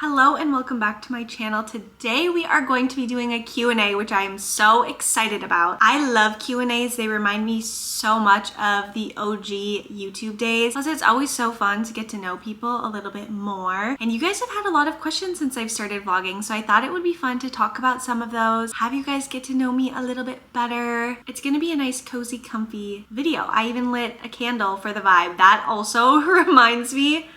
Hello and welcome back to my channel. Today we are going to be doing a Q&A, which I am so excited about. I love Q&As. They remind me so much of the OG YouTube days. Plus it's always so fun to get to know people a little bit more. And you guys have had a lot of questions since I've started vlogging, so I thought it would be fun to talk about some of those, have you guys get to know me a little bit better. It's gonna be a nice, cozy, comfy video. I even lit a candle for the vibe. That also reminds me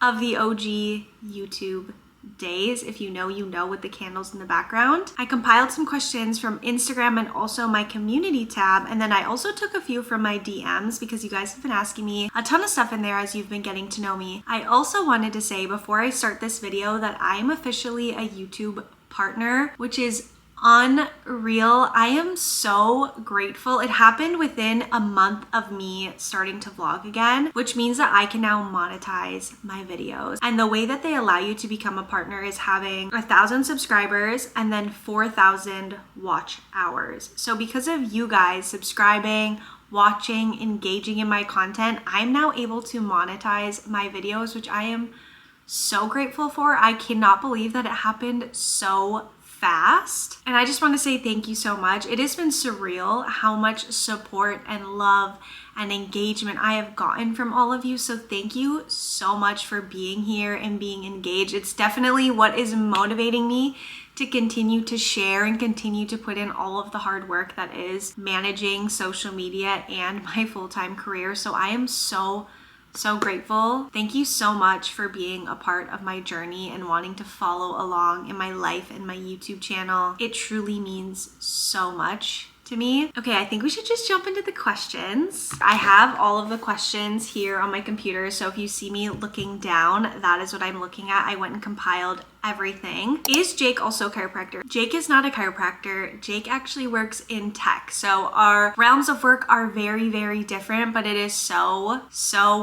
of the OG YouTube days. If you know, you know, with the candles in the background. I compiled some questions from Instagram and also my community tab, and then I also took a few from my DMs because you guys have been asking me a ton of stuff in there as you've been getting to know me. I also wanted to say before I start this video that I'm officially a YouTube partner, which is unreal. I am so grateful. It happened within a month of me starting to vlog again, which means that I can now monetize my videos. And the way that they allow you to become a partner is having 1,000 subscribers and then 4,000 watch hours. So because of you guys subscribing, watching, engaging in my content, I'm now able to monetize my videos, which I am so grateful for. I cannot believe that it happened so fast. And I just want to say thank you so much. It has been surreal how much support and love and engagement I have gotten from all of you. So thank you so much for being here and being engaged. It's definitely what is motivating me to continue to share and continue to put in all of the hard work that is managing social media and my full-time career. So I am so grateful. Thank you so much for being a part of my journey and wanting to follow along in my life and my YouTube channel. It truly means so much to me. Okay, I think we should just jump into the questions. I have all of the questions here on my computer, so if you see me looking down, that is what I'm looking at. I went and compiled everything. Is Jake also a chiropractor? Jake is not a chiropractor. Jake actually works in tech. So our realms of work are very, very different, but it is so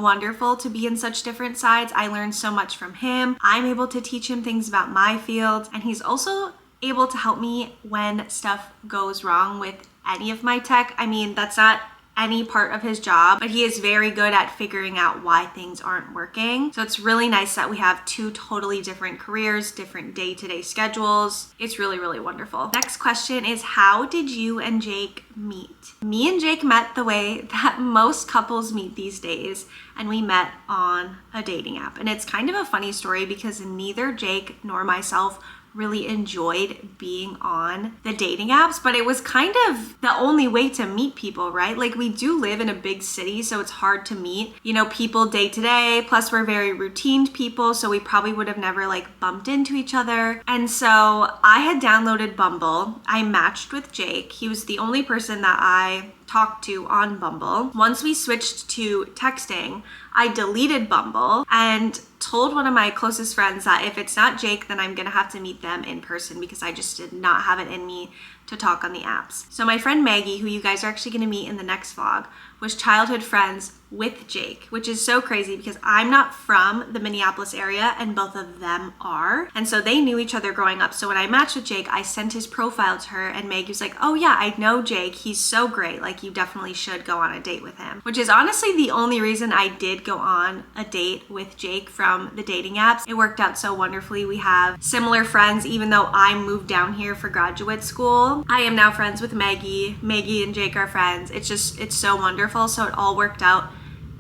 wonderful to be in such different sides. I learned so much from him. I'm able to teach him things about my field, and he's also able to help me when stuff goes wrong with any of my tech. I mean, that's not any part of his job, but he is very good at figuring out why things aren't working. So it's really nice that we have two totally different careers, different day-to-day schedules. It's really, really wonderful. Next question is, how did you and Jake meet? Me and Jake met the way that most couples meet these days, and we met on a dating app. And it's kind of a funny story because neither Jake nor myself really enjoyed being on the dating apps, but it was kind of the only way to meet people, right? Like, we do live in a big city, so it's hard to meet, you know, people day to day. Plus we're very routined people, so we probably would have never like bumped into each other. And so I had downloaded Bumble. I matched with Jake. He was the only person that I talked to on Bumble. Once we switched to texting, I deleted Bumble and told one of my closest friends that if it's not Jake, then I'm gonna have to meet them in person because I just did not have it in me to talk on the apps. So my friend Maggie, who you guys are actually gonna meet in the next vlog, was childhood friends with Jake, which is so crazy because I'm not from the Minneapolis area and both of them are. And so they knew each other growing up. So when I matched with Jake, I sent his profile to her and Maggie was like, oh yeah, I know Jake. He's so great. Like, you definitely should go on a date with him, which is honestly the only reason I did go on a date with Jake from the dating apps. It worked out so wonderfully. We have similar friends, even though I moved down here for graduate school. I am now friends with Maggie. Maggie and Jake are friends. It's so wonderful. So it all worked out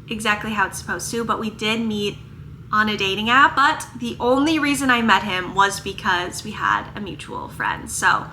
exactly how it's supposed to, but we did meet on a dating app. But the only reason I met him was because we had a mutual friend. So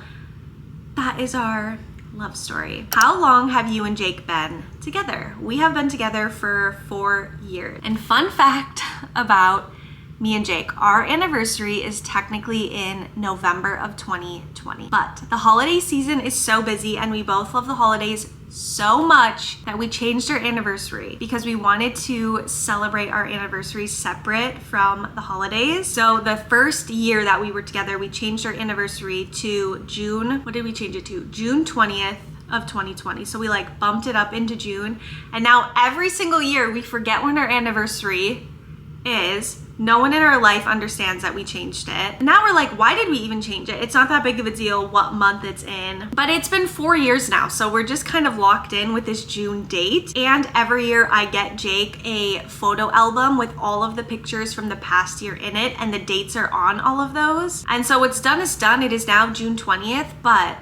that is our love story. How long have you and Jake been together? We have been together for 4 years. And fun fact about me and Jake, our anniversary is technically in November of 2020, but the holiday season is so busy and we both love the holidays so much that we changed our anniversary because we wanted to celebrate our anniversary separate from the holidays. So the first year that we were together, we changed our anniversary to June. What did we change it to? June 20th of 2020. So we like bumped it up into June. And now every single year we forget when our anniversary is. No one in our life understands that we changed it. And now we're like, why did we even change it? It's not that big of a deal what month it's in. But it's been 4 years now, so we're just kind of locked in with this June date. And every year I get Jake a photo album with all of the pictures from the past year in it, and the dates are on all of those. And so what's done is done. It is now June 20th, but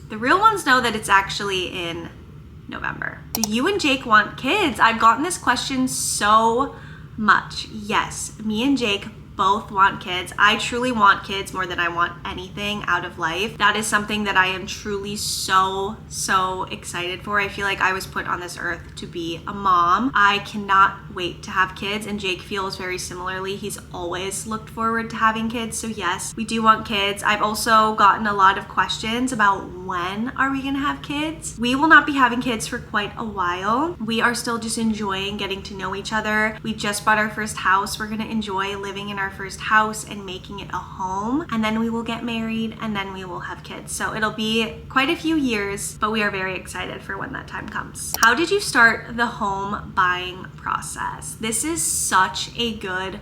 the real ones know that it's actually in November. Do you and Jake want kids? I've gotten this question so much. Yes, me and Jake both want kids. I truly want kids more than I want anything out of life. That is something that I am truly so excited for. I feel like I was put on this earth to be a mom. I cannot wait to have kids, and Jake feels very similarly. He's always looked forward to having kids. So yes, we do want kids. I've also gotten a lot of questions about when are we gonna have kids? We will not be having kids for quite a while. We are still just enjoying getting to know each other. We just bought our first house. We're gonna enjoy living in our first house and making it a home, and then we will get married, and then we will have kids. So it'll be quite a few years, but we are very excited for when that time comes. How did you start the home buying process? This is such a good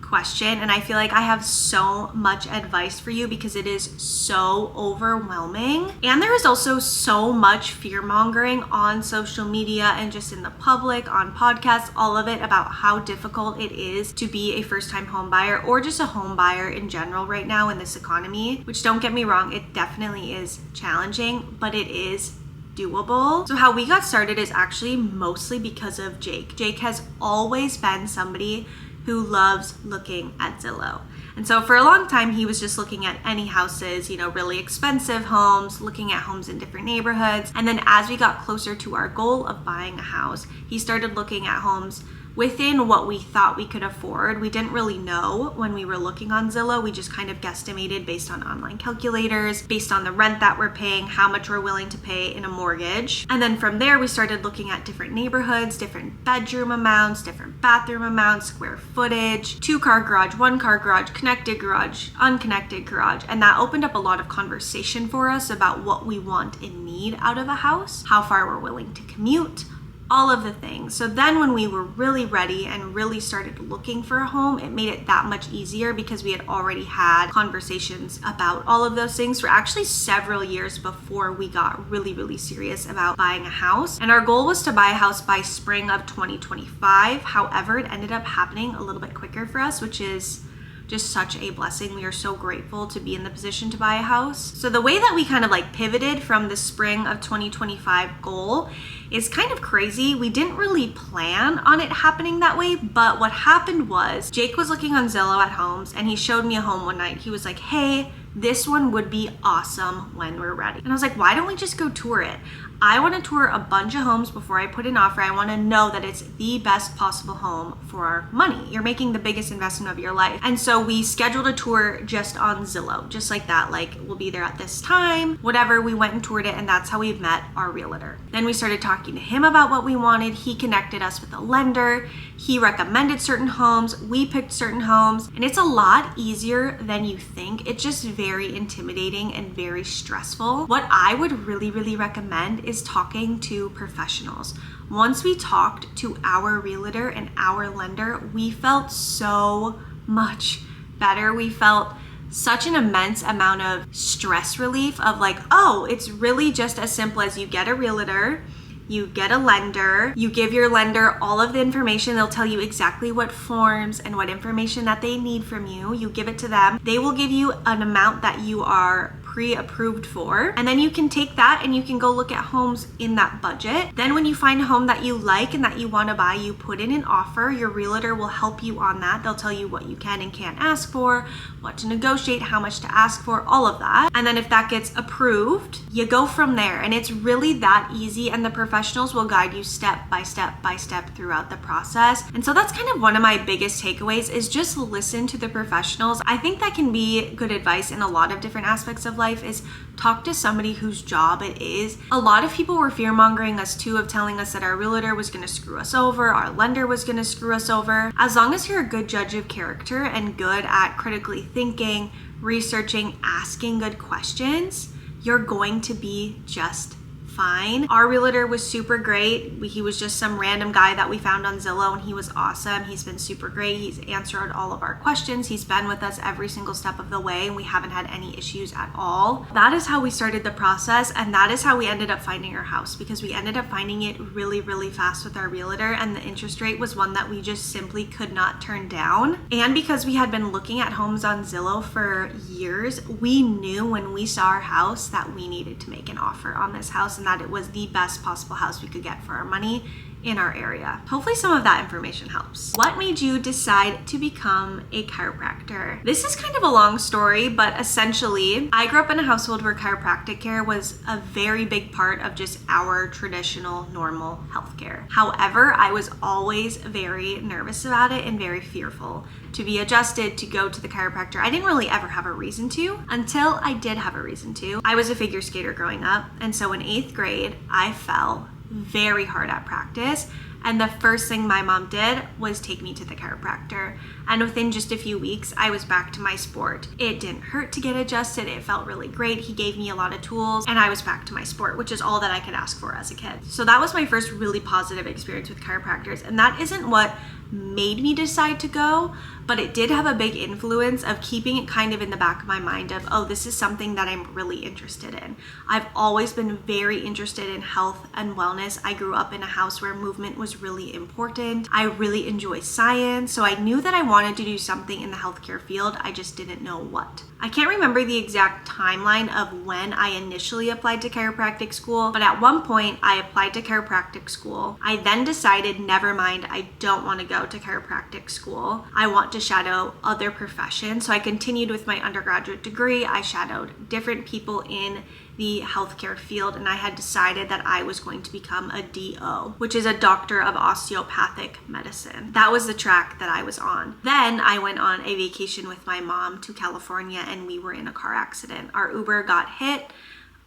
question, and I feel like I have so much advice for you because it is so overwhelming. And there is also so much fear mongering on social media and just in the public, on podcasts, all of it, about how difficult it is to be a first-time home buyer or just a home buyer in general right now in this economy, which, don't get me wrong, it definitely is challenging, but it is doable. So how we got started is actually mostly because of Jake. Jake has always been somebody who loves looking at Zillow. And so for a long time, he was just looking at any houses, you know, really expensive homes, looking at homes in different neighborhoods. And then as we got closer to our goal of buying a house, he started looking at homes within what we thought we could afford. We didn't really know when we were looking on Zillow. We just kind of guesstimated based on online calculators, based on the rent that we're paying, how much we're willing to pay in a mortgage. And then from there, we started looking at different neighborhoods, different bedroom amounts, different bathroom amounts, square footage, 2-car garage, 1-car garage, connected garage, unconnected garage. And that opened up a lot of conversation for us about what we want and need out of a house, how far we're willing to commute, all of the things. So then when we were really ready and really started looking for a home, it made it that much easier because we had already had conversations about all of those things for actually several years before we got really serious about buying a house. And our goal was to buy a house by spring of 2025. However, it ended up happening a little bit quicker for us, which is just such a blessing. We are so grateful to be in the position to buy a house. So the way that we kind of like pivoted from the spring of 2025 goal is kind of crazy. We didn't really plan on it happening that way, but what happened was Jake was looking on Zillow at homes and he showed me a home one night. He was like, hey, this one would be awesome when we're ready. And I was like, why don't we just go tour it? I want to tour a bunch of homes before I put an offer. I want to know that it's the best possible home for our money. You're making the biggest investment of your life. And so we scheduled a tour just on Zillow, just like that. Like, we'll be there at this time, whatever. We went and toured it, and that's how we met our realtor. Then we started talking to him about what we wanted. He connected us with a lender. He recommended certain homes. We picked certain homes, and it's a lot easier than you think. It's just very intimidating and very stressful. What I would really recommend is talking to professionals. Once we talked to our realtor and our lender, we felt so much better. We felt such an immense amount of stress relief of like, oh, it's really just as simple as you get a realtor, you get a lender, you give your lender all of the information. They'll tell you exactly what forms and what information that they need from you. You give it to them. They will give you an amount that you are pre-approved for, and then you can take that and you can go look at homes in that budget. Then when you find a home that you like and that you want to buy, you put in an offer. Your realtor will help you on that. They'll tell you what you can and can't ask for, what to negotiate, how much to ask for, all of that. And then if that gets approved, you go from there. And it's really that easy, and the professionals will guide you step by step throughout the process. And so that's kind of one of my biggest takeaways, is just listen to the professionals. I think that can be good advice in a lot of different aspects of life, is talk to somebody whose job it is. A lot of people were fear-mongering us too, of telling us that our realtor was going to screw us over, our lender was going to screw us over. As long as you're a good judge of character and good at critically thinking, researching, asking good questions, you're going to be just fine. Our realtor was super great. He was just some random guy that we found on Zillow, and he was awesome. He's been super great. He's answered all of our questions. He's been with us every single step of the way, and we haven't had any issues at all. That is how we started the process, and that is how we ended up finding our house, because we ended up finding it really, really fast with our realtor, and the interest rate was one that we just simply could not turn down. And because we had been looking at homes on Zillow for years, we knew when we saw our house that we needed to make an offer on this house and that it was the best possible house we could get for our money in our area. Hopefully some of that information helps. What made you decide to become a chiropractor? This is kind of a long story, but essentially, I grew up in a household where chiropractic care was a very big part of just our traditional normal healthcare. However, I was always very nervous about it and very fearful to be adjusted, to go to the chiropractor. I didn't really ever have a reason to until I did have a reason to. I was a figure skater growing up, and so in 8th grade, I fell very hard at practice, and the first thing my mom did was take me to the chiropractor, and within just a few weeks I was back to my sport. It didn't hurt to get adjusted. It felt really great. He gave me a lot of tools, and I was back to my sport, which is all that I could ask for as a kid. So that was my first really positive experience with chiropractors, and that isn't what made me decide to go, but it did have a big influence of keeping it kind of in the back of my mind of, oh, this is something that I'm really interested in. I've always been very interested in health and wellness. I grew up in a house where movement was really important. I really enjoy science, so I knew that I wanted to do something in the healthcare field. I just didn't know what. I can't remember the exact timeline of when I initially applied to chiropractic school, but at one point I applied to chiropractic school. I then decided, never mind, I don't want to go to chiropractic school. I want to shadow other professions. So I continued with my undergraduate degree. I shadowed different people in the healthcare field, and I had decided that I was going to become a DO, which is a doctor of osteopathic medicine. That was the track that I was on. Then I went on a vacation with my mom to California, and we were in a car accident. Our Uber got hit.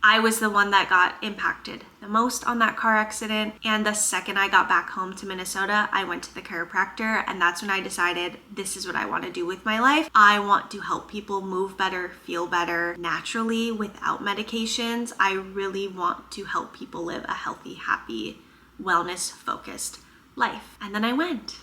I was the one that got impacted the most on that car accident. And the second I got back home to Minnesota, I went to the chiropractor, and that's when I decided this is what I want to do with my life. I want to help people move better, feel better naturally without medications. I really want to help people live a healthy, happy, wellness-focused life. And then I went,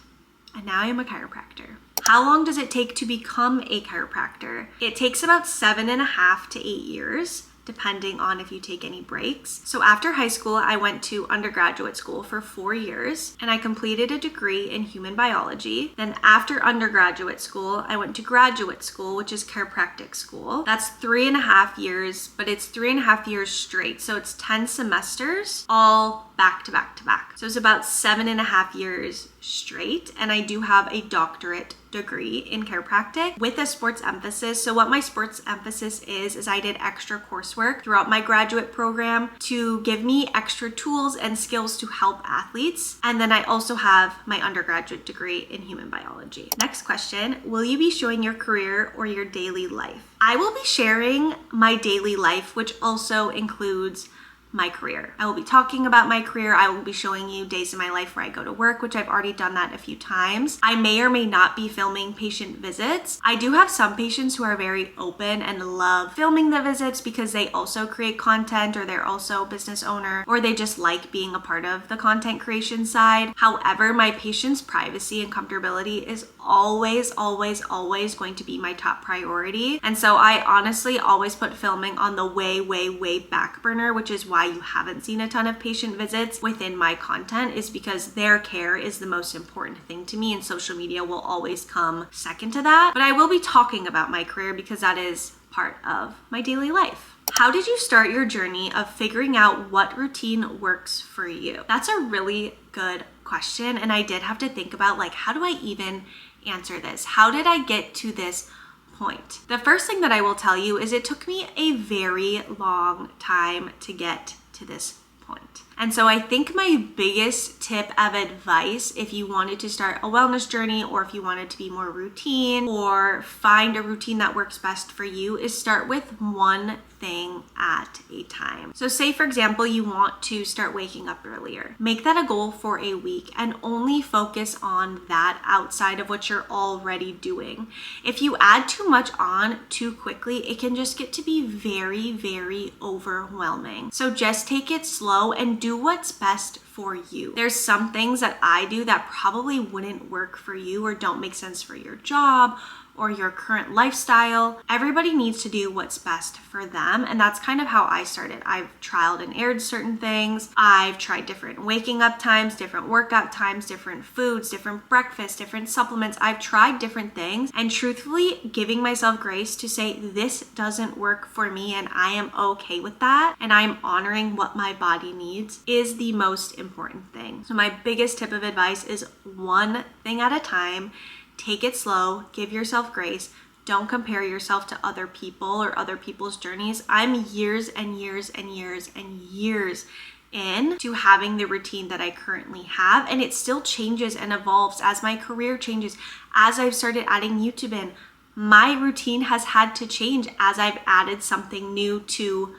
and now I am a chiropractor. How long does it take to become a chiropractor? It takes about 7.5 to 8 years, depending on if you take any breaks. So after high school, I went to undergraduate school for 4 years, and I completed a degree in human biology. Then after undergraduate school, I went to graduate school, which is chiropractic school. That's 3.5 years, but it's 3.5 years straight. So it's 10 semesters, all back to back to back. So it's about 7.5 years straight. And I do have a doctorate degree in chiropractic with a sports emphasis. So what my sports emphasis is I did extra coursework throughout my graduate program to give me extra tools and skills to help athletes. And then I also have my undergraduate degree in human biology. Next question, will you be showing your career or your daily life? I will be sharing my daily life, which also includes my career. I will be talking about my career. I will be showing you days in my life where I go to work, which I've already done that a few times. I may or may not be filming patient visits. I do have some patients who are very open and love filming the visits because they also create content, or they're also a business owner, or they just like being a part of the content creation side. However, my patients' privacy and comfortability is always, always, always going to be my top priority. And so I honestly always put filming on the way, way, way back burner, which is why you haven't seen a ton of patient visits within my content, is because their care is the most important thing to me, and social media will always come second to that. But I will be talking about my career because that is part of my daily life. How did you start your journey of figuring out what routine works for you? That's a really good question, and I did have to think about, like, how do I even answer this? How did I get to this point? The first thing that I will tell you is it took me a very long time to get to this point. And so I think my biggest tip of advice, if you wanted to start a wellness journey or if you wanted to be more routine or find a routine that works best for you, is start with one thing at a time. So say for example, you want to start waking up earlier. Make that a goal for a week and only focus on that outside of what you're already doing. If you add too much on too quickly, it can just get to be very, very overwhelming. So just take it slow and do what's best for you. There's some things that I do that probably wouldn't work for you or don't make sense for your job or your current lifestyle. Everybody needs to do what's best for them. And that's kind of how I started. I've trialed and errored certain things. I've tried different waking up times, different workout times, different foods, different breakfasts, different supplements. I've tried different things, and truthfully giving myself grace to say this doesn't work for me and I am okay with that. And I'm honoring what my body needs is the most important thing. So my biggest tip of advice is one thing at a time. Take it slow, give yourself grace. Don't compare yourself to other people or other people's journeys. I'm years and years and years and years in to having the routine that I currently have, and it still changes and evolves as my career changes. As I've started adding YouTube in, my routine has had to change as I've added something new to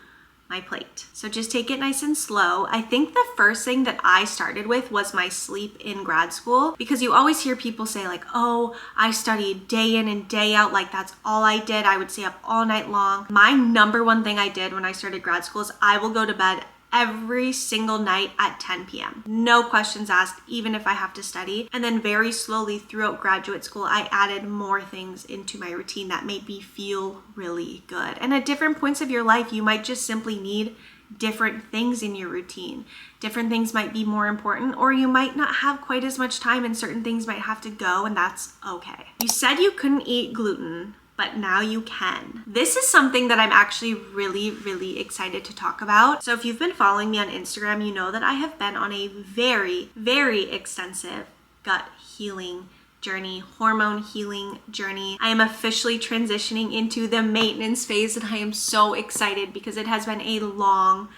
my plate. So just take it nice and slow. I think the first thing that I started with was my sleep in grad school, because you always hear people say like, oh, I studied day in and day out. Like that's all I did. I would stay up all night long. My number one thing I did when I started grad school is I will go to bed every single night at 10 p.m. No questions asked, even if I have to study. And then very slowly throughout graduate school, I added more things into my routine that made me feel really good. And at different points of your life, you might just simply need different things in your routine. Different things might be more important, or you might not have quite as much time and certain things might have to go, and that's okay. You said you couldn't eat gluten, but now you can. This is something that I'm actually really, really excited to talk about. So if you've been following me on Instagram, you know that I have been on a very, very extensive gut healing journey, hormone healing journey. I am officially transitioning into the maintenance phase, and I am so excited because it has been a long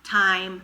time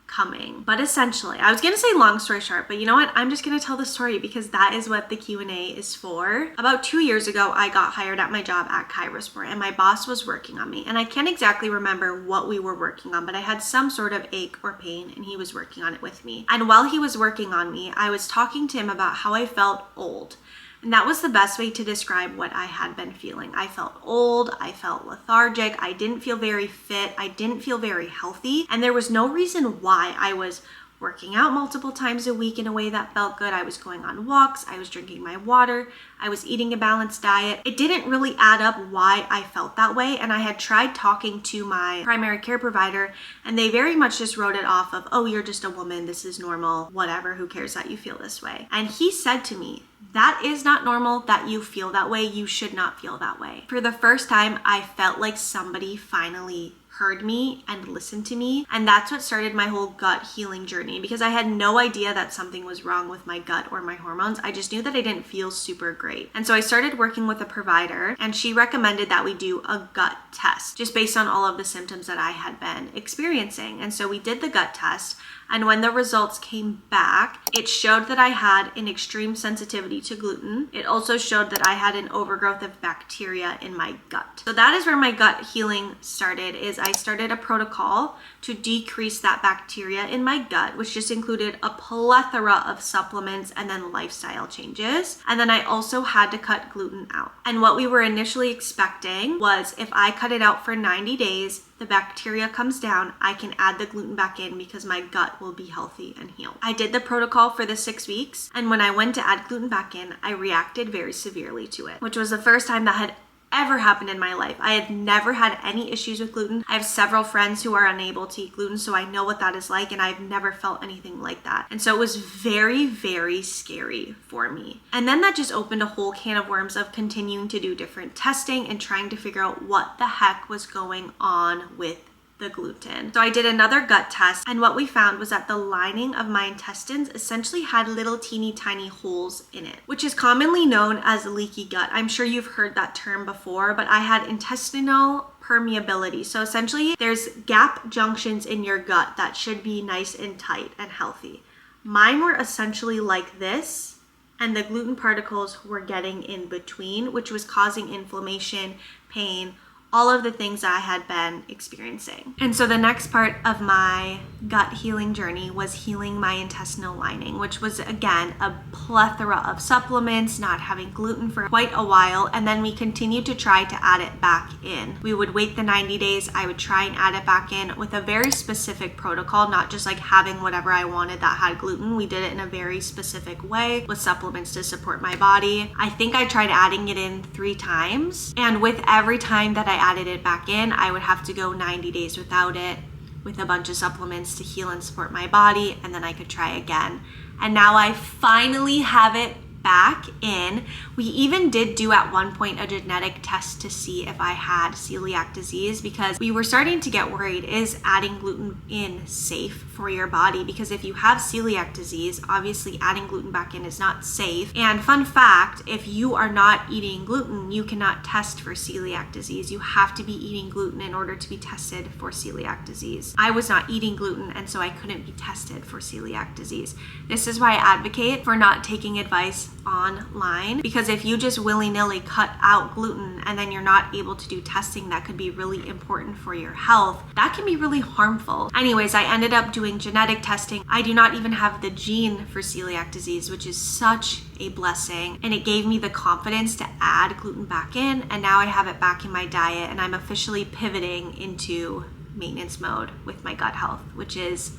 coming. But essentially, I was gonna say long story short, but you know what? I'm just gonna tell the story because that is what the Q&A is for. About 2 years ago, I got hired at my job at Chiropractor, and my boss was working on me. And I can't exactly remember what we were working on, but I had some sort of ache or pain, and he was working on it with me. And while he was working on me, I was talking to him about how I felt old. And that was the best way to describe what I had been feeling. I felt old, I felt lethargic, I didn't feel very fit, I didn't feel very healthy, and there was no reason why. I was working out multiple times a week in a way that felt good. I was going on walks, I was drinking my water, I was eating a balanced diet. It didn't really add up why I felt that way, and I had tried talking to my primary care provider, and they very much just wrote it off of, oh, you're just a woman, this is normal, whatever, who cares that you feel this way. And he said to me, that is not normal that you feel that way. You should not feel that way. For the first time, I felt like somebody finally heard me and listened to me. And that's what started my whole gut healing journey, because I had no idea that something was wrong with my gut or my hormones. I just knew that I didn't feel super great. And so I started working with a provider, and she recommended that we do a gut test just based on all of the symptoms that I had been experiencing. And so we did the gut test. And when the results came back, it showed that I had an extreme sensitivity to gluten. It also showed that I had an overgrowth of bacteria in my gut. So that is where my gut healing started. Is I started a protocol to decrease that bacteria in my gut, which just included a plethora of supplements and then lifestyle changes. And then I also had to cut gluten out. And what we were initially expecting was if I cut it out for 90 days, the bacteria comes down, I can add the gluten back in because my gut will be healthy and healed. I did the protocol for the 6 weeks, and when I went to add gluten back in, I reacted very severely to it, which was the first time that had ever happened in my life. I had never had any issues with gluten. I have several friends who are unable to eat gluten, so I know what that is like, and I've never felt anything like that. And so it was very, very scary for me. And then that just opened a whole can of worms of continuing to do different testing and trying to figure out what the heck was going on with the gluten. So I did another gut test, and what we found was that the lining of my intestines essentially had little teeny tiny holes in it, which is commonly known as leaky gut. I'm sure you've heard that term before, but I had intestinal permeability. So essentially there's gap junctions in your gut that should be nice and tight and healthy. Mine were essentially like this, and the gluten particles were getting in between, which was causing inflammation, pain, all of the things that I had been experiencing. And so the next part of my gut healing journey was healing my intestinal lining, which was again a plethora of supplements, not having gluten for quite a while, and then we continued to try to add it back in. We would wait the 90 days, I would try and add it back in with a very specific protocol, not just like having whatever I wanted that had gluten. We did it in a very specific way with supplements to support my body. I think I tried adding it in 3 times, and with every time that I added it back in, I would have to go 90 days without it with a bunch of supplements to heal and support my body, and then I could try again. And now I finally have it back in. We even did do at one point a genetic test to see if I had celiac disease, because we were starting to get worried, is adding gluten in safe for your body? Because if you have celiac disease, obviously adding gluten back in is not safe. And fun fact, if you are not eating gluten, you cannot test for celiac disease. You have to be eating gluten in order to be tested for celiac disease. I was not eating gluten, and so I couldn't be tested for celiac disease. This is why I advocate for not taking advice online, because if you just willy-nilly cut out gluten and then you're not able to do testing that could be really important for your health, that can be really harmful. Anyways, I ended up doing genetic testing. I do not even have the gene for celiac disease, which is such a blessing, and it gave me the confidence to add gluten back in, and now I have it back in my diet, and I'm officially pivoting into maintenance mode with my gut health, which is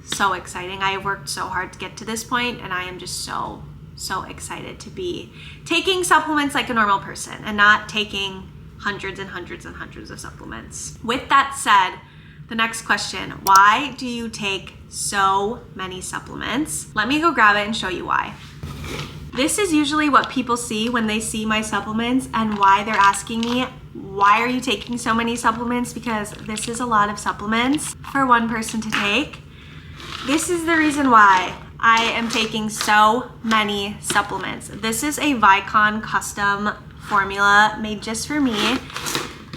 so exciting. I have worked so hard to get to this point, and I am just so excited to be taking supplements like a normal person and not taking hundreds and hundreds and hundreds of supplements. With that said, the next question, why do you take so many supplements? Let me go grab it and show you why. This is usually what people see when they see my supplements and why they're asking me, why are you taking so many supplements? Because this is a lot of supplements for one person to take. This is the reason why I am taking so many supplements. This is a Vicon custom formula made just for me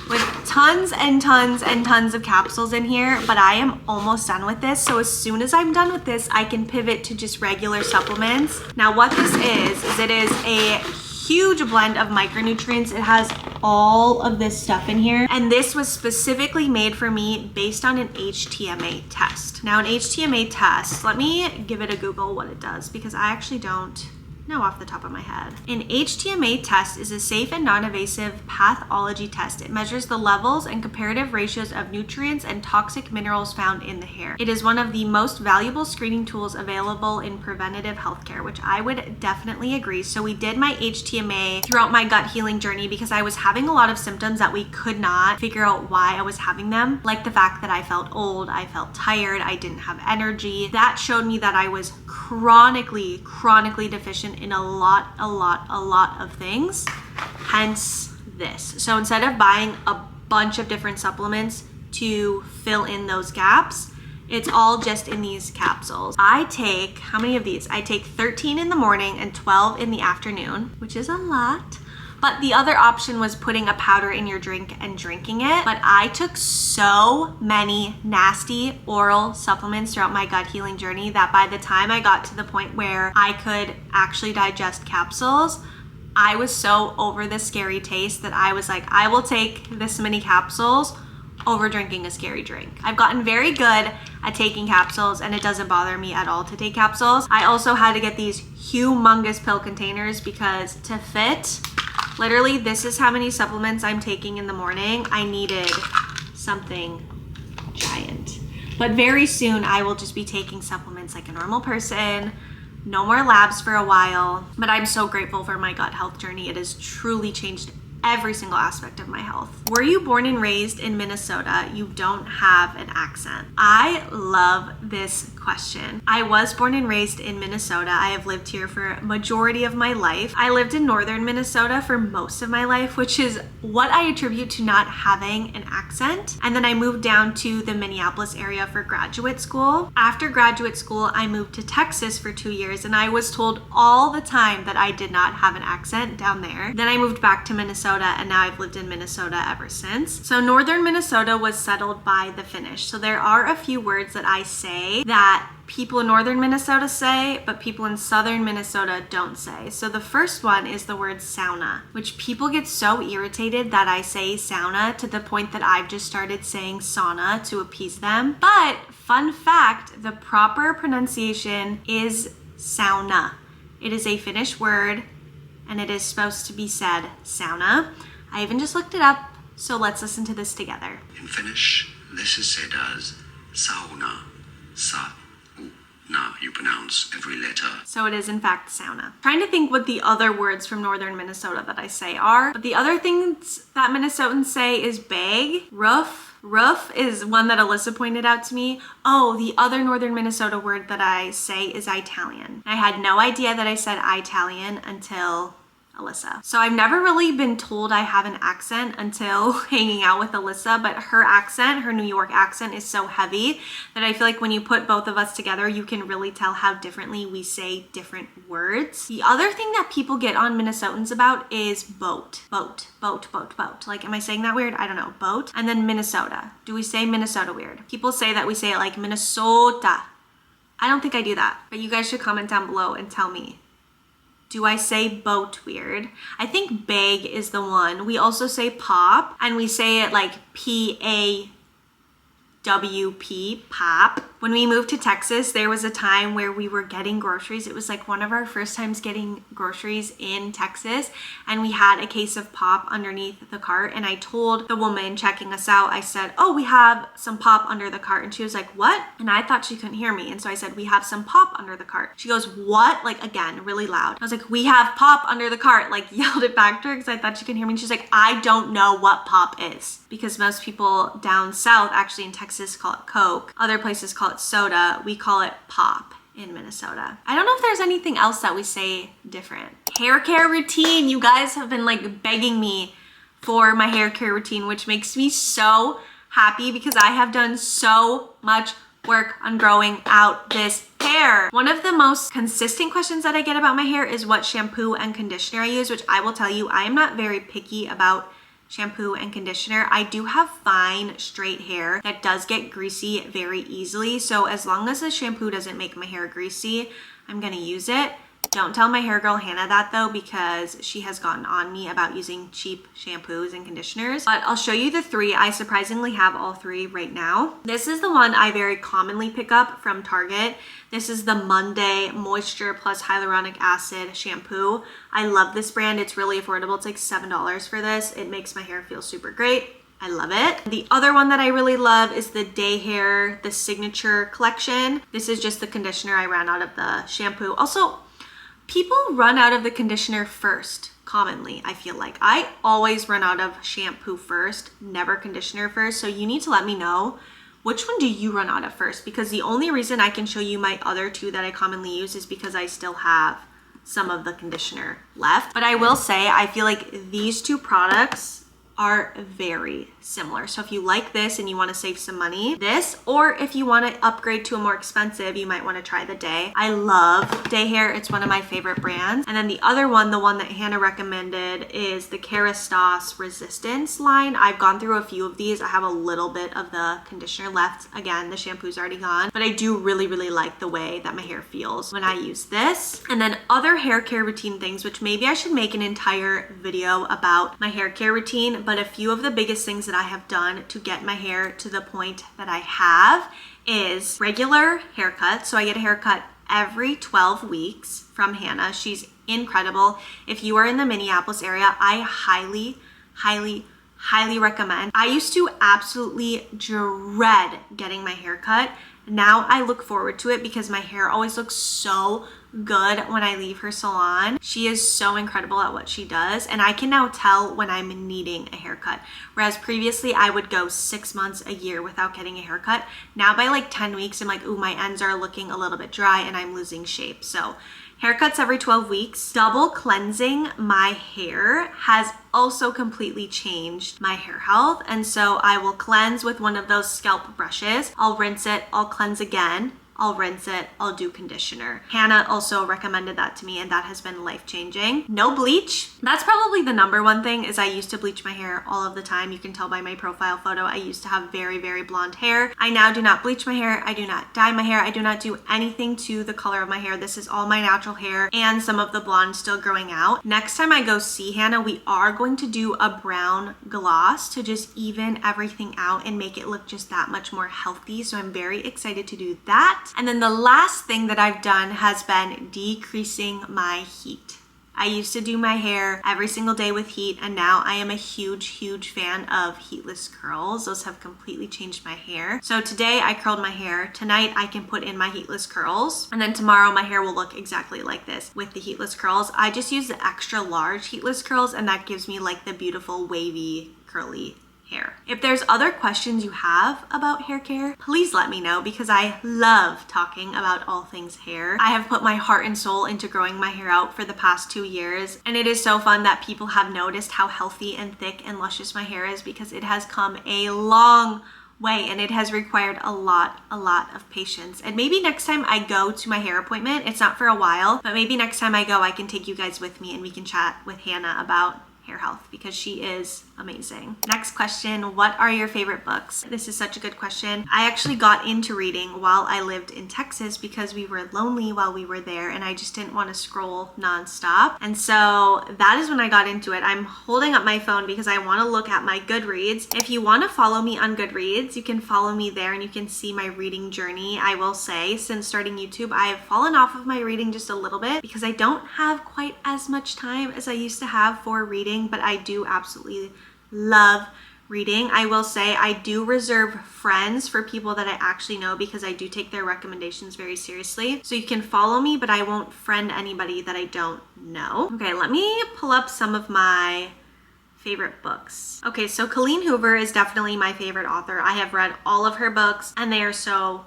with tons and tons and tons of capsules in here, but I am almost done with this. So as soon as I'm done with this, I can pivot to just regular supplements. Now what this is it is a huge blend of micronutrients. It has all of this stuff in here, and this was specifically made for me based on an HTMA test. Now an HTMA test, let me give it a Google what it does, because I actually don't know off the top of my head. An HTMA test is a safe and non-invasive pathology test. It measures the levels and comparative ratios of nutrients and toxic minerals found in the hair. It is one of the most valuable screening tools available in preventative healthcare, which I would definitely agree. So we did my HTMA throughout my gut healing journey because I was having a lot of symptoms that we could not figure out why I was having them, like the fact that I felt old, I felt tired, I didn't have energy. That showed me that I was chronically deficient in a lot of things, hence this. So instead of buying a bunch of different supplements to fill in those gaps, it's all just in these capsules. I take, how many of these? I take 13 in the morning and 12 in the afternoon, which is a lot. But the other option was putting a powder in your drink and drinking it. But I took so many nasty oral supplements throughout my gut healing journey that by the time I got to the point where I could actually digest capsules, I was so over the scary taste that I was like, I will take this many capsules over drinking a scary drink. I've gotten very good at taking capsules, and it doesn't bother me at all to take capsules. I also had to get these humongous pill containers because to fit, literally, this is how many supplements I'm taking in the morning. I needed something giant. But very soon, I will just be taking supplements like a normal person. No more labs for a while. But I'm so grateful for my gut health journey. It has truly changed every single aspect of my health. Were you born and raised in Minnesota? You don't have an accent. I love this question. I was born and raised in Minnesota. I have lived here for a majority of my life. I lived in northern Minnesota for most of my life, which is what I attribute to not having an accent. And then I moved down to the Minneapolis area for graduate school. After graduate school, I moved to Texas for 2 years, and I was told all the time that I did not have an accent down there. Then I moved back to Minnesota, and now I've lived in Minnesota ever since. So northern Minnesota was settled by the Finnish. So there are a few words that I say that people in northern Minnesota say, but people in southern Minnesota don't say. So the first one is the word sauna, which people get so irritated that I say sauna to the point that I've just started saying sauna to appease them. But fun fact, the proper pronunciation is sauna. It is a Finnish word and it is supposed to be said sauna. I even just looked it up, so let's listen to this together. In Finnish, this is said as sauna, sa. Now you pronounce every letter. So it is in fact sauna. Trying to think what the other words from northern Minnesota that I say are. But the other things that Minnesotans say is bag, roof. Roof is one that Alyssa pointed out to me. Oh, the other northern Minnesota word that I say is Italian. I had no idea that I said Italian until Alyssa. So I've never really been told I have an accent until hanging out with Alyssa, but her accent, her New York accent, is so heavy that I feel like when you put both of us together, you can really tell how differently we say different words. The other thing that people get on Minnesotans about is boat. Boat, boat, boat, boat. Like, am I saying that weird? I don't know. Boat. And then Minnesota. Do we say Minnesota weird? People say that we say it like Minnesota. I don't think I do that, but you guys should comment down below and tell me. Do I say boat weird? I think bag is the one. We also say pop, and we say it like P-A-W-P, pop. When we moved to Texas, there was a time where we were getting groceries. It was like one of our first times getting groceries in Texas, and we had a case of pop underneath the cart, and I told the woman checking us out, I said, oh, we have some pop under the cart, and she was like, what? And I thought she couldn't hear me, and so I said, we have some pop under the cart. She goes, what? Like, again, really loud. I was like, we have pop under the cart, like yelled it back to her because I thought she couldn't hear me, and she's like, I don't know what pop is, because most people down south, actually in Texas, call it Coke. Other places call it soda. We call it pop in Minnesota. I don't know if there's anything else that we say different. Hair care routine. You guys have been like begging me for my hair care routine, which makes me so happy because I have done so much work on growing out this hair. One of the most consistent questions that I get about my hair is what shampoo and conditioner I use, which I will tell you, I am not very picky about shampoo and conditioner. I do have fine straight hair that does get greasy very easily. So as long as the shampoo doesn't make my hair greasy, I'm gonna use it. Don't tell my hair girl Hannah that though, because she has gotten on me about using cheap shampoos and conditioners. But I'll show you the three. I surprisingly have all three right now. This is the one I very commonly pick up from Target. This is the Monday Moisture Plus Hyaluronic Acid shampoo. I love this brand. It's really affordable. It's like $7 for this. It makes my hair feel super great. I love it. The other one that I really love is the Day Hair, the Signature Collection. This is just the conditioner. I ran out of the shampoo. Also, people run out of the conditioner first, commonly, I feel like. I always run out of shampoo first, never conditioner first. So you need to let me know, which one do you run out of first? Because the only reason I can show you my other two that I commonly use is because I still have some of the conditioner left. But I will say, I feel like these two products are very similar. So if you like this and you want to save some money, this, or if you want to upgrade to a more expensive, you might want to try the Day. I love Day Hair. It's one of my favorite brands. And then the other one, the one that Hannah recommended, is the Kerastase Resistance line. I've gone through a few of these. I have a little bit of the conditioner left. Again, the shampoo's already gone, but I do really, really like the way that my hair feels when I use this. And then other hair care routine things, which maybe I should make an entire video about my hair care routine, but a few of the biggest things that I have done to get my hair to the point that I have is regular haircut. So I get a haircut every 12 weeks from Hannah. She's incredible. If you are in the Minneapolis area, I highly, highly, highly recommend. I used to absolutely dread getting my hair cut Now I look forward to it because my hair always looks so good when I leave her salon. She is so incredible at what she does, and I can now tell when I'm needing a haircut. Whereas previously I would go 6 months, a year without getting a haircut. Now by like 10 weeks, I'm like, ooh, my ends are looking a little bit dry and I'm losing shape. So haircuts every 12 weeks. Double cleansing my hair has also completely changed my hair health. And so I will cleanse with one of those scalp brushes. I'll rinse it, I'll cleanse again. I'll rinse it, I'll do conditioner. Hannah also recommended that to me, and that has been life-changing. No bleach. That's probably the number one thing. Is I used to bleach my hair all of the time. You can tell by my profile photo, I used to have very, very blonde hair. I now do not bleach my hair. I do not dye my hair. I do not do anything to the color of my hair. This is all my natural hair and some of the blonde still growing out. Next time I go see Hannah, we are going to do a brown gloss to just even everything out and make it look just that much more healthy. So I'm very excited to do that. And then the last thing that I've done has been decreasing my heat. I used to do my hair every single day with heat, and now I am a huge, huge fan of heatless curls. Those have completely changed my hair. So today I curled my hair. Tonight I can put in my heatless curls, and then tomorrow my hair will look exactly like this with the heatless curls. I just use the extra large heatless curls, and that gives me like the beautiful wavy curly hair. If there's other questions you have about hair care, please let me know because I love talking about all things hair. I have put my heart and soul into growing my hair out for the past 2 years, and it is so fun that people have noticed how healthy and thick and luscious my hair is because it has come a long way and it has required a lot of patience. And maybe next time I go to my hair appointment, it's not for a while, but maybe next time I go, I can take you guys with me and we can chat with Hannah about hair health because she is amazing. Next question, what are your favorite books? This is such a good question. I actually got into reading while I lived in Texas because we were lonely while we were there and I just didn't want to scroll nonstop. And so that is when I got into it. I'm holding up my phone because I want to look at my Goodreads. If you want to follow me on Goodreads, you can follow me there and you can see my reading journey. I will say since starting YouTube, I have fallen off of my reading just a little bit because I don't have quite as much time as I used to have for reading, but I do absolutely love reading. I will say I do reserve friends for people that I actually know because I do take their recommendations very seriously. So you can follow me, but I won't friend anybody that I don't know. Okay, let me pull up some of my favorite books. Okay, so Colleen Hoover is definitely my favorite author. I have read all of her books and they are so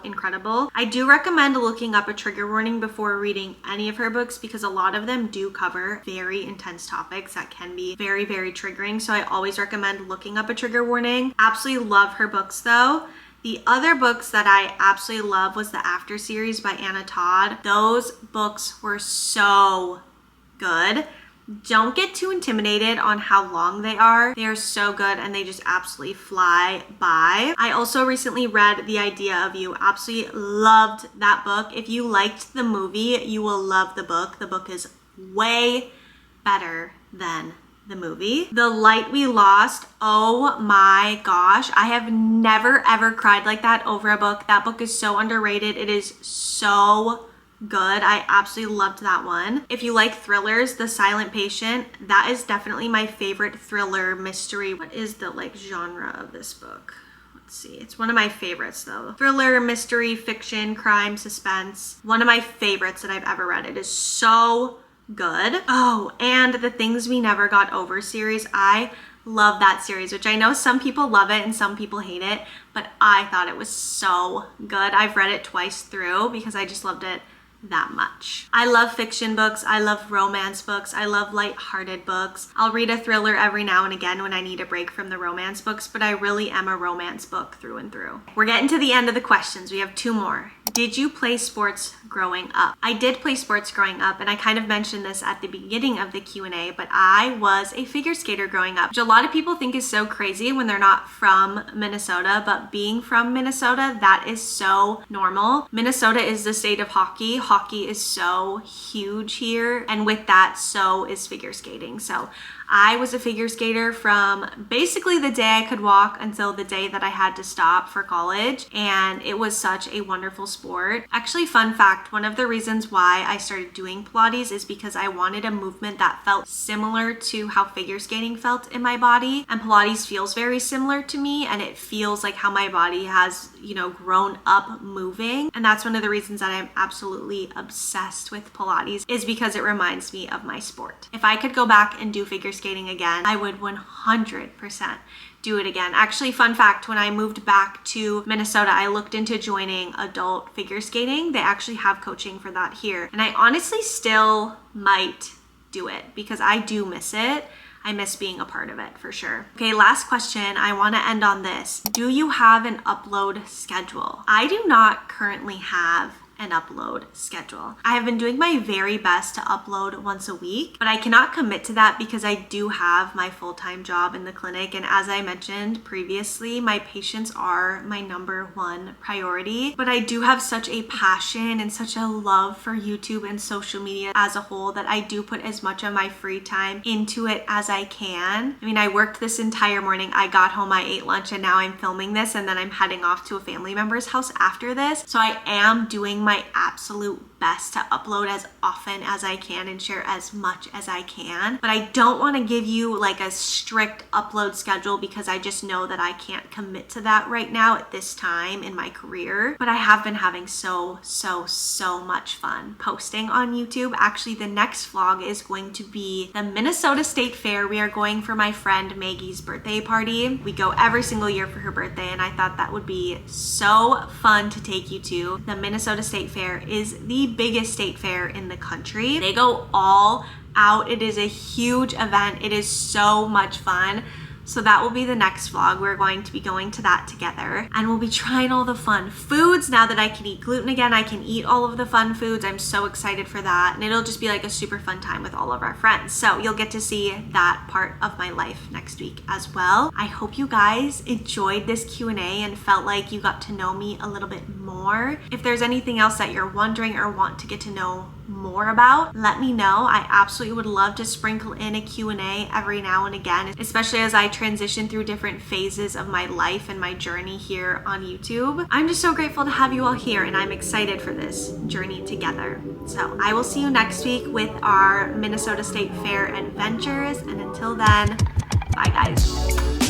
incredible. I do recommend looking up a trigger warning before reading any of her books because a lot of them do cover very intense topics that can be very, very triggering. So I always recommend looking up a trigger warning. Absolutely love her books though. The other books that I absolutely love was the After series by Anna Todd. Those books were so good. Don't get too intimidated on how long they are. They are so good and they just absolutely fly by. I also recently read The Idea of You. Absolutely loved that book. If you liked the movie, you will love the book. The book is way better than the movie. The Light We Lost. Oh my gosh. I have never ever cried like that over a book. That book is so underrated. It is so good. I absolutely loved that one. If you like thrillers, The Silent Patient, that is definitely my favorite thriller mystery. What is the genre of this book? Let's see. It's one of my favorites though. Thriller, mystery, fiction, crime, suspense. One of my favorites that I've ever read. It is so good. Oh, and the Things We Never Got Over series. I love that series, which I know some people love it and some people hate it, but I thought it was so good. I've read it twice through because I just loved it that much. I love fiction books. I love romance books. I love lighthearted books. I'll read a thriller every now and again when I need a break from the romance books, but I really am a romance book through and through. We're getting to the end of the questions. We have 2 more. Did you play sports growing up? I did play sports growing up, and I kind of mentioned this at the beginning of the Q&A, but I was a figure skater growing up, which a lot of people think is so crazy when they're not from Minnesota, but being from Minnesota, that is so normal. Minnesota is the state of hockey. Hockey is so huge here, and with that, so is figure skating. So I was a figure skater from basically the day I could walk until the day that I had to stop for college, and it was such a wonderful sport. Actually, fun fact, one of the reasons why I started doing Pilates is because I wanted a movement that felt similar to how figure skating felt in my body, and Pilates feels very similar to me, and it feels like how my body has, you know, grown up moving. And that's one of the reasons that I'm absolutely obsessed with Pilates, is because it reminds me of my sport. If I could go back and do figure skating again, I would 100% do it again. Actually, fun fact, when I moved back to Minnesota, I looked into joining adult figure skating. They actually have coaching for that here. And I honestly still might do it because I do miss it. I miss being a part of it for sure. Okay, last question. I want to end on this. Do you have an upload schedule? I do not currently have an upload schedule. I have been doing my very best to upload once a week, but I cannot commit to that because I do have my full-time job in the clinic. And as I mentioned previously, my patients are my #1 priority, but I do have such a passion and such a love for YouTube and social media as a whole that I do put as much of my free time into it as I can. I mean, I worked this entire morning. I got home, I ate lunch, and now I'm filming this, and then I'm heading off to a family member's house after this. So I am doing my absolute best to upload as often as I can and share as much as I can. But I don't want to give you like a strict upload schedule because I just know that I can't commit to that right now at this time in my career. But I have been having so much fun posting on YouTube. Actually, the next vlog is going to be the Minnesota State Fair. We are going for my friend Maggie's birthday party. We go every single year for her birthday, and I thought that would be so fun to take you to. The Minnesota State Fair is the biggest state fair in the country. They go all out. It is a huge event. It is so much fun. So that will be the next vlog. We're going to be going to that together, and we'll be trying all the fun foods. Now that I can eat gluten again, I can eat all of the fun foods. I'm so excited for that, and it'll just be like a super fun time with all of our friends. So you'll get to see that part of my life next week as well. I hope you guys enjoyed this Q&A and felt like you got to know me a little bit more. If there's anything else that you're wondering or want to get to know more about, let me know. I absolutely would love to sprinkle in a Q&A every now and again, especially as I transition through different phases of my life and my journey here on YouTube. I'm just so grateful to have you all here, and I'm excited for this journey together. So I will see you next week with our Minnesota State Fair adventures, and until then, bye guys.